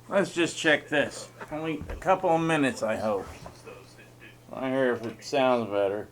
Let's just check this. Only a couple of minutes, I hope. I hear if it sounds better.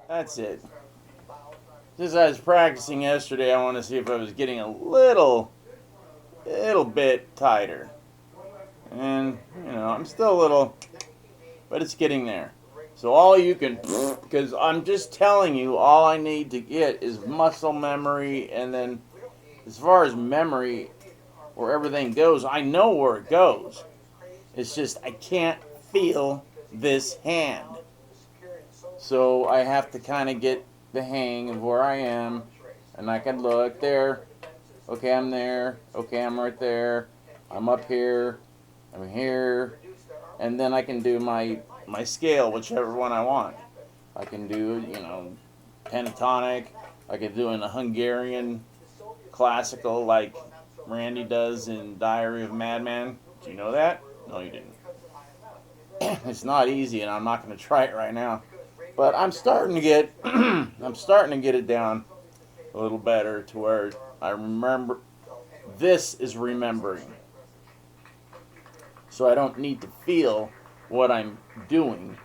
That's it. Just as I was practicing yesterday, I want to see if I was getting a little bit tighter. And, I'm still a little, but it's getting there. So all you can, because I'm just telling you, all I need to get is muscle memory, and then as far as memory, where everything goes. I know where it goes. It's just I can't feel this hand. So I have to kind of get the hang of where I am, and I can look there. Okay, I'm there. Okay, I'm right there. I'm up here. I'm here. And then I can do my scale, whichever one I want. I can do, pentatonic. I could do in a Hungarian classical like Randy does in Diary of a Madman. Do you know that? No, you didn't. It's not easy, and I'm not going to try it right now. But I'm starting to get it down a little better to where I remember. This is remembering. So I don't need to feel what I'm doing.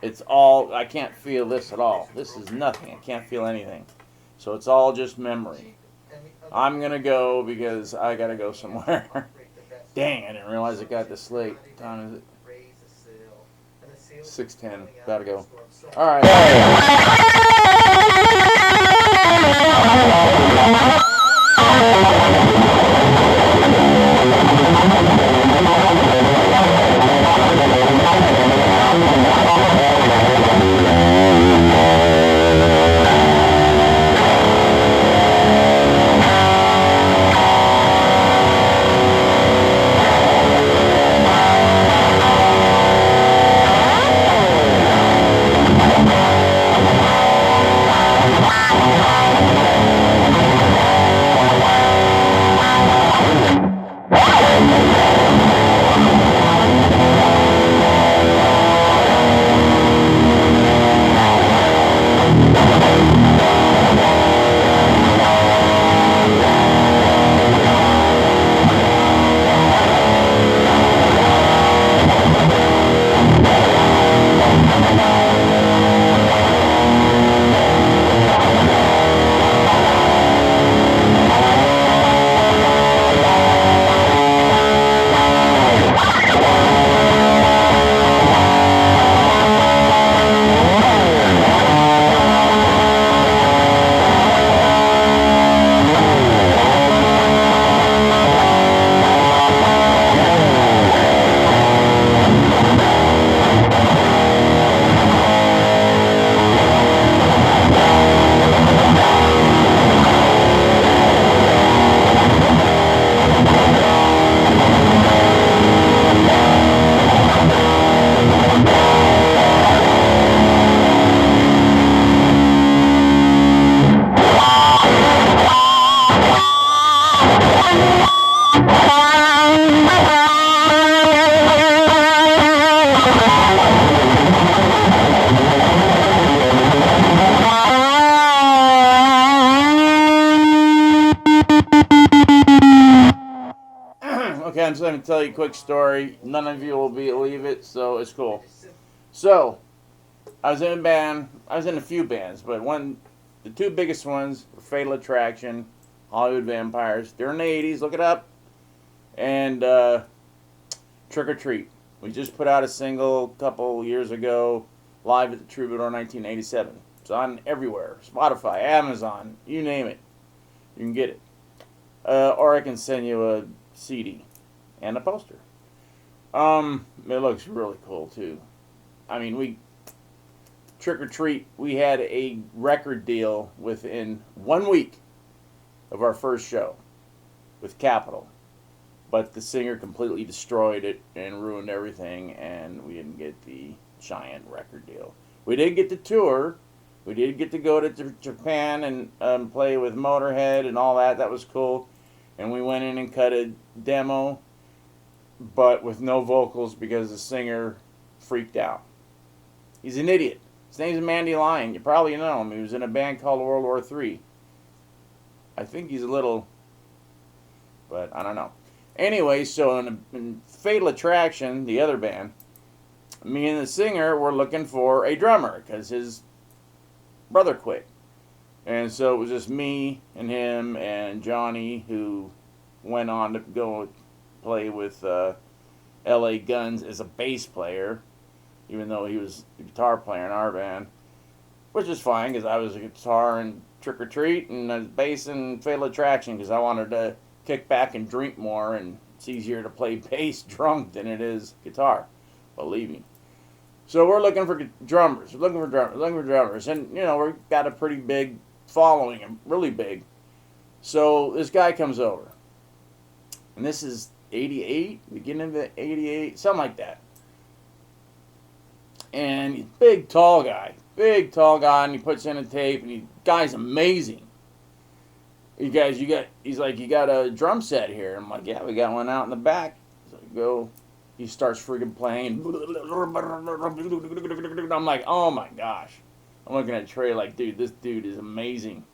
It's all, I can't feel this at all. This is nothing. I can't feel anything. So it's all just memory. I'm going to go because I got to go somewhere. Dang, I didn't realize it got this late. What time is it? 6:10. Gotta go. All right. Okay, I'm just going to tell you a quick story. None of you will believe it, so it's cool. So, I was in a band. I was in a few bands, but the two biggest ones were Fatal Attraction, Hollywood Vampires. They're in the 80s, look it up. And Trick or Treat. We just put out a single a couple years ago, live at the Troubadour 1987. It's on everywhere. Spotify, Amazon, you name it. You can get it. Or I can send you a CD and a poster. It looks really cool too. I mean, Trick or Treat, we had a record deal within 1 week of our first show with Capitol. But the singer completely destroyed it and ruined everything, and we didn't get the giant record deal. We did get to tour. We did get to go to Japan and play with Motorhead and all that. That was cool. And we went in and cut a demo, but with no vocals because the singer freaked out. He's an idiot. His name's Mandy Lyon. You probably know him. He was in a band called World War III. I think he's a little, but I don't know. Anyway, so in Fatal Attraction, the other band, me and the singer were looking for a drummer because his brother quit. And so it was just me and him and Johnny, who went on to go play with L.A. Guns as a bass player, even though he was a guitar player in our band, which is fine because I was a guitar in Trick or Treat and a bass in Fatal Attraction because I wanted to kick back and drink more, and it's easier to play bass drunk than it is guitar, believe me. So we're looking for drummers, and we've got a pretty big following, really big. So this guy comes over, and this is 88, beginning of 88, something like that. And he's big, tall guy, and he puts in a tape, and guy's amazing. He's like, you got a drum set here? I'm like, yeah, we got one out in the back. So I go, he starts freaking playing. I'm like, oh my gosh. I'm looking at Trey like, dude, this dude is amazing.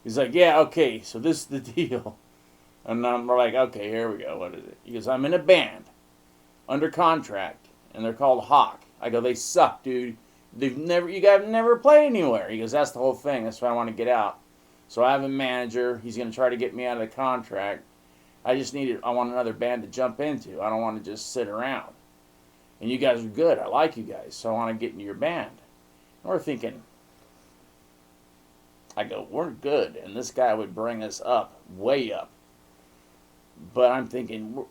He's like, yeah, okay, so this is the deal. And we're like, okay, here we go. What is it? He goes, I'm in a band, under contract, and they're called Hawk. I go, they suck, dude. You guys have never played anywhere. He goes, that's the whole thing. That's why I want to get out. So I have a manager. He's going to try to get me out of the contract. I want another band to jump into. I don't want to just sit around. And you guys are good. I like you guys. So I want to get into your band. And we're thinking, I go, we're good. And this guy would bring us up, way up. But I'm thinking,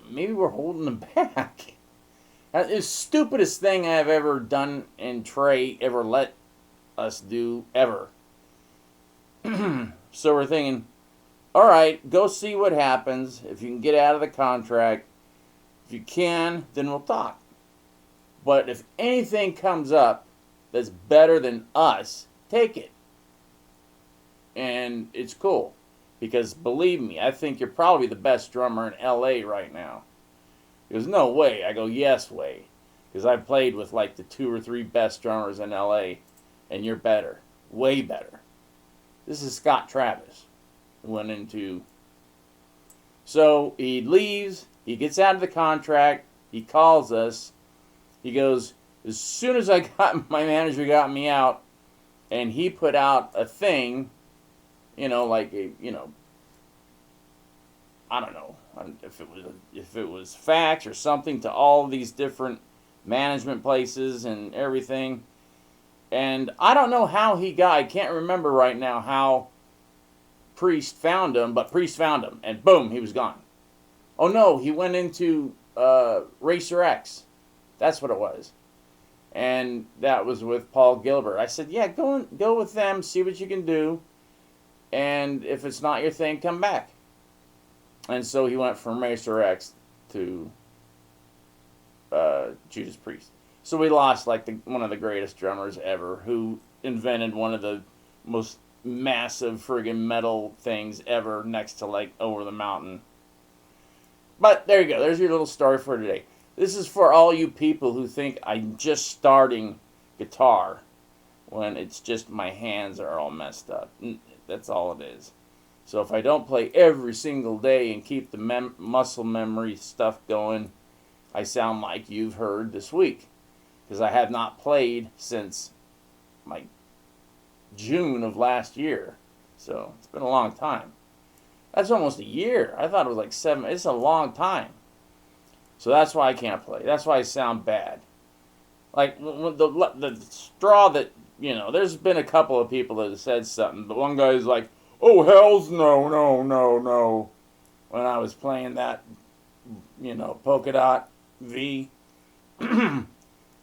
maybe we're holding them back. That's the stupidest thing I've ever done, and Trey ever let us do, ever. So we're thinking, all right, go see what happens. If you can get out of the contract, if you can, then we'll talk. But if anything comes up that's better than us, take it. And it's cool. Because believe me, I think you're probably the best drummer in LA right now. He goes, no way. I go, yes way. Because I've played with like the 2 or 3 best drummers in LA, and you're better. Way better. This is Scott Travis. Went into. So he leaves. He gets out of the contract. He calls us. He goes, as soon as my manager got me out, and he put out a thing, like a, I don't know if it was fax or something to all these different management places and everything. And I don't know how I can't remember right now how Priest found him, but Priest found him, and boom, he was gone. Oh no, he went into Racer X. That's what it was. And that was with Paul Gilbert. I said, yeah, go with them, see what you can do. And if it's not your thing, come back. And so he went from Racer X to Judas Priest. So we lost like one of the greatest drummers ever, who invented one of the most massive friggin' metal things ever, next to like Over the Mountain. But there you go. There's your little story for today. This is for all you people who think I'm just starting guitar when it's just my hands are all messed up. That's all it is. So if I don't play every single day and keep the muscle memory stuff going, I sound like you've heard this week. Because I have not played since like June of last year. So it's been a long time. That's almost a year. I thought it was like 7. It's a long time. So that's why I can't play. That's why I sound bad. Like the straw that, there's been a couple of people that have said something. But one guy's like, oh, hells no, no, no, no. When I was playing that, polka dot V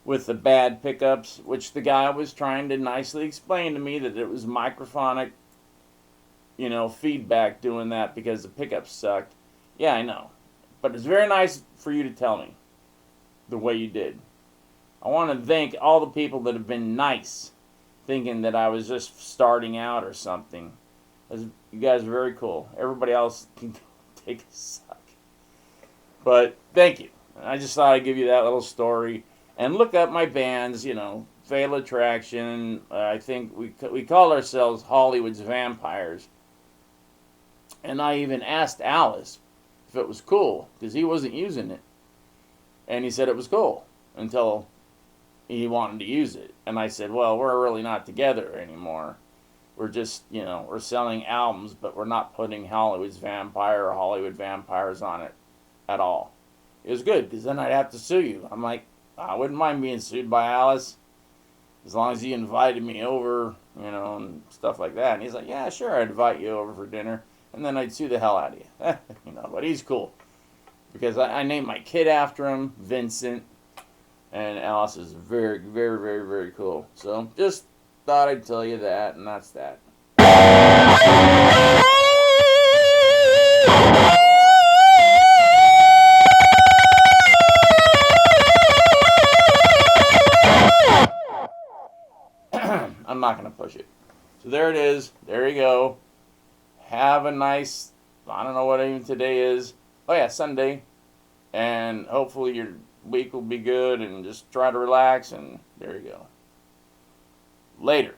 with the bad pickups, which the guy was trying to nicely explain to me that it was microphonic, feedback doing that because the pickups sucked. Yeah, I know. But it's very nice for you to tell me the way you did. I want to thank all the people that have been nice, thinking that I was just starting out or something. You guys are very cool. Everybody else can take a suck. But thank you. I just thought I'd give you that little story. And look up my bands, Fatal Attraction. I think we called ourselves Hollywood's Vampires. And I even asked Alice if it was cool, because he wasn't using it. And he said it was cool until he wanted to use it. And I said, well, we're really not together anymore. We're just, we're selling albums, but we're not putting Hollywood's Vampire or Hollywood Vampires on it at all. It was good, because then I'd have to sue you. I'm like, I wouldn't mind being sued by Alice, as long as he invited me over, and stuff like that. And he's like, yeah, sure, I'd invite you over for dinner. and then I'd sue the hell out of you. But he's cool because I named my kid after him, Vincent, and Alice is very, very, very, very cool. So just thought I'd tell you that, and that's that. I'm not going to push it. So there it is. There you go. Have a nice, I don't know what even today is. Oh yeah, Sunday. And hopefully your week will be good and just try to relax, and there you go. Later.